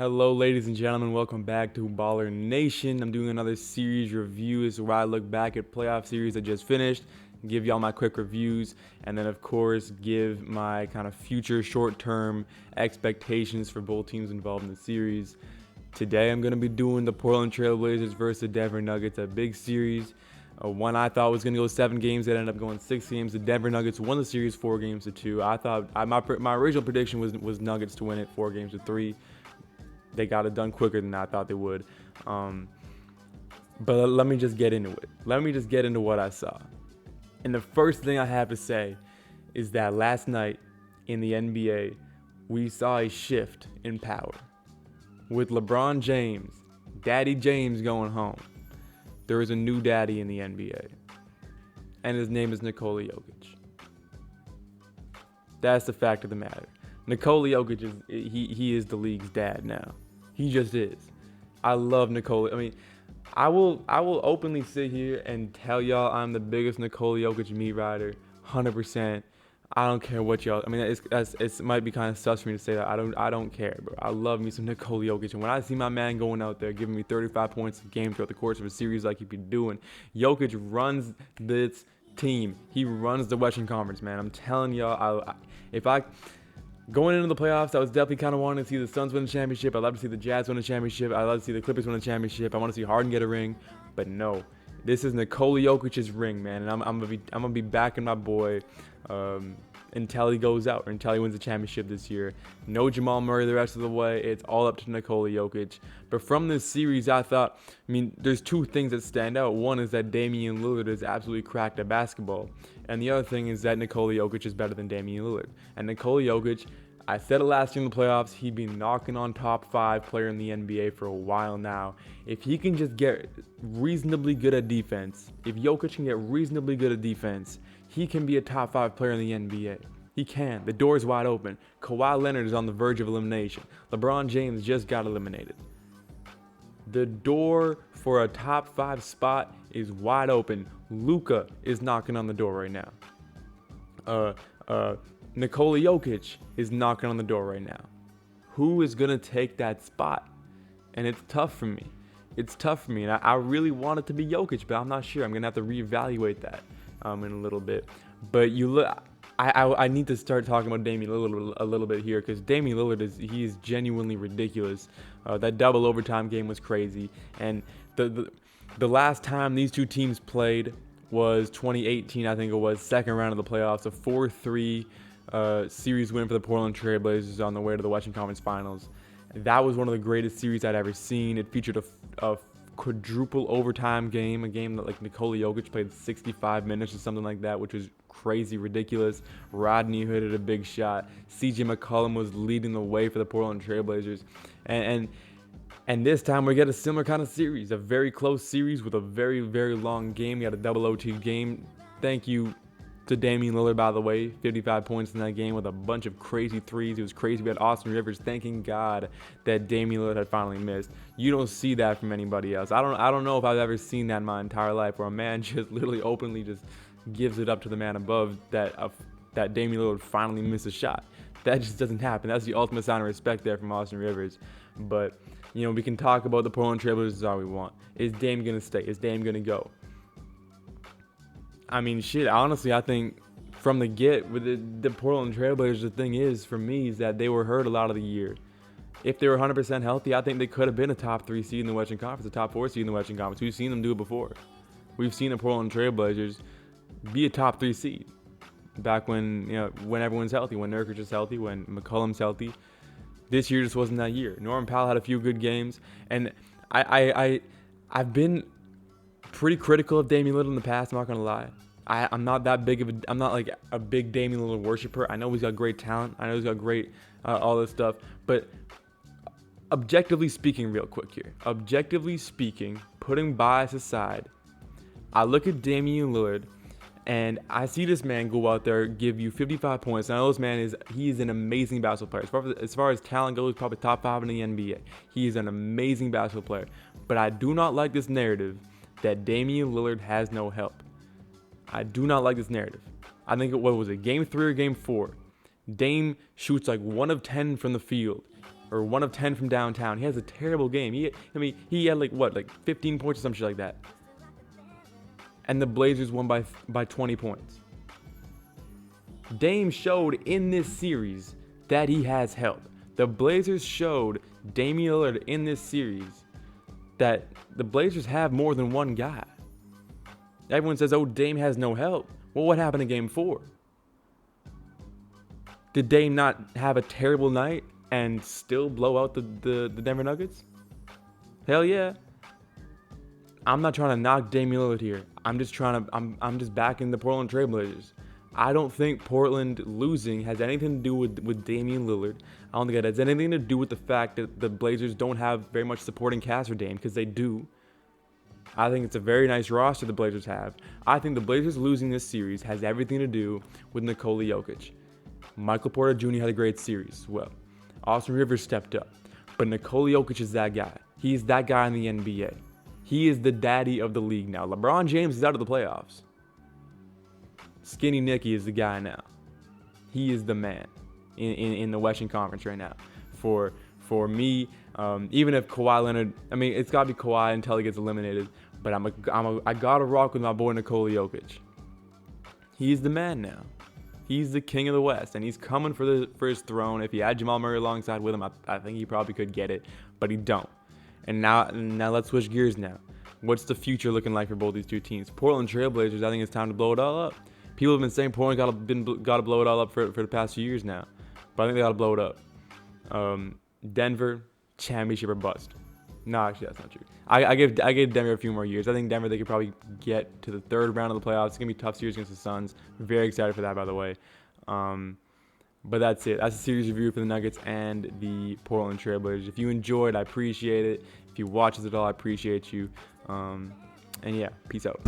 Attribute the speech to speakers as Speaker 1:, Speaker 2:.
Speaker 1: Hello, ladies and gentlemen. Welcome back to Baller Nation. I'm doing another series review. This is where I look back at playoff series that just finished, give y'all my quick reviews, and then, of course, give my kind of future short-term expectations for both teams involved in the series. Today, I'm going to be doing the Portland Trailblazers versus the Denver Nuggets, a big series. One I thought was going to go 7 games, it ended up going 6 games. The Denver Nuggets won the series 4 games to 2. I thought my original prediction was Nuggets to win it 4 games to 3. They got it done quicker than I thought they would. But let me just get into it. Let me just get into what I saw. And the first thing I have to say is that last night in the NBA, we saw a shift in power. With LeBron James, Daddy James going home, there is a new daddy in the NBA. And his name is Nikola Jokic. That's the fact of the matter. Nikola Jokic he is the league's dad now. He just is. I love Nikola. I mean, I will openly sit here and tell y'all I'm the biggest Nikola Jokic meat rider, 100%. I don't care what y'all. I mean, it might be kind of sus for me to say that. I don't care, bro. I love me some Nikola Jokic, and when I see my man going out there giving me 35 points a game throughout the course of a series like he be doing, Jokic runs this team. He runs the Western Conference, man. I'm telling y'all, if I going into the playoffs, I was definitely kind of wanting to see the Suns win the championship. I'd love to see the Jazz win the championship. I'd love to see the Clippers win the championship. I want to see Harden get a ring. But no, this is Nikola Jokic's ring, man. And I'm gonna be backing my boy until he goes out or until he wins the championship this year. No Jamal Murray the rest of the way. It's all up to Nikola Jokic. But from this series, I mean, there's two things that stand out. One is that Damian Lillard is absolutely cracked at basketball. And the other thing is that Nikola Jokic is better than Damian Lillard. And Nikola Jokic, I said it last year in the playoffs, he'd been knocking on top 5 player in the NBA for a while now. If he can just get reasonably good at defense, if Jokic can get reasonably good at defense, he can be a top 5 player in the NBA. He can. The door is wide open. Kawhi Leonard is on the verge of elimination. LeBron James just got eliminated. The door for a top 5 spot is wide open. Luka is knocking on the door right now. Nikola Jokic is knocking on the door right now. Who is going to take that spot? And it's tough for me. It's tough for me. And I really want it to be Jokic, but I'm not sure. I'm going to have to reevaluate that in a little bit. But you look, I need to start talking about Damian Lillard a little bit here, because Damian Lillard is genuinely ridiculous. That double overtime game was crazy. And the last time these two teams played was 2018, I think it was, second round of the playoffs, a 4-3 series win for the Portland Trailblazers on the way to the Western Conference Finals. That was one of the greatest series I'd ever seen. It featured a quadruple overtime game, a game that like Nikola Jokic played 65 minutes or something like that, which was crazy ridiculous. Rodney Hood hit a big shot. CJ McCollum was leading the way for the Portland Trailblazers. And this time we get a similar kind of series, a very close series with a very, very long game. We had a double OT game. Thank you to Damian Lillard, by the way, 55 points in that game with a bunch of crazy threes. It was crazy. We had Austin Rivers thanking God that Damian Lillard had finally missed. You don't see that from anybody else. I don't know if I've ever seen that in my entire life, where a man just literally openly just gives it up to the man above that Damian Lillard finally missed a shot. That just doesn't happen. That's the ultimate sign of respect there from Austin Rivers. But, you know, we can talk about the Portland Trailblazers all we want. Is Dame going to stay? Is Dame going to go? I mean, shit, honestly, I think from the get with the Portland Trailblazers, the thing is, for me, is that they were hurt a lot of the year. If they were 100% healthy, I think they could have been a top 3 seed in the Western Conference, a top 4 seed in the Western Conference. We've seen them do it before. We've seen the Portland Trailblazers be a top 3 seed back when, you know, when everyone's healthy, when Nurkic is healthy, when McCollum's healthy. This year just wasn't that year. Norman Powell had a few good games, and I've been pretty critical of Damian Lillard in the past, I'm not gonna lie. I'm not like a big Damian Lillard worshiper. I know he's got great talent. I know he's got great all this stuff. But objectively speaking, real quick here. Objectively speaking, putting bias aside, I look at Damian Lillard and I see this man go out there, give you 55 points. I know this man is an amazing basketball player. As far as talent goes, probably top 5 in the NBA. He is an amazing basketball player. But I do not like this narrative that Damian Lillard has no help. I do not like this narrative. I think game 3 or game 4? Dame shoots like 1 of 10 from the field. or 1 of 10 from downtown. He has a terrible game. He had like 15 points or some shit like that. And the Blazers won by 20 points. Dame showed in this series that he has help. The Blazers showed Damian Lillard in this series that the Blazers have more than one guy. Everyone says, oh, Dame has no help. Well, what happened in game 4? Did Dame not have a terrible night and still blow out the Denver Nuggets? Hell yeah. I'm not trying to knock Damian Lillard here. I'm just backing the Portland Trail Blazers. I don't think Portland losing has anything to do with Damian Lillard. I don't think it has anything to do with the fact that the Blazers don't have very much supporting cast for Dame, because they do. I think it's a very nice roster the Blazers have. I think the Blazers losing this series has everything to do with Nikola Jokic. Michael Porter Jr. had a great series as well. Austin Rivers stepped up. But Nikola Jokic is that guy. He's that guy in the NBA. He is the daddy of the league now. LeBron James is out of the playoffs. Skinny Nicky is the guy now. He is the man in the Western Conference right now. For me, even if Kawhi Leonard, it's got to be Kawhi until he gets eliminated. But I gotta rock with my boy Nikola Jokic. He's the man now. He's the king of the West, and he's coming for his throne. If he had Jamal Murray alongside with him, I think he probably could get it, but he don't. And now let's switch gears now. What's the future looking like for both these two teams? Portland Trail Blazers, I think it's time to blow it all up. People have been saying Portland got to blow it all up for the past few years now, but I think they got to blow it up. Denver, championship or bust. No, actually that's not true. I give Denver a few more years. I think Denver, they could probably get to the 3rd round of the playoffs. It's gonna be a tough series against the Suns. Very excited for that, by the way. But that's it. That's a series review for the Nuggets and the Portland Trail Blazers. If you enjoyed, I appreciate it. If you watch this at all, I appreciate you. And yeah, peace out.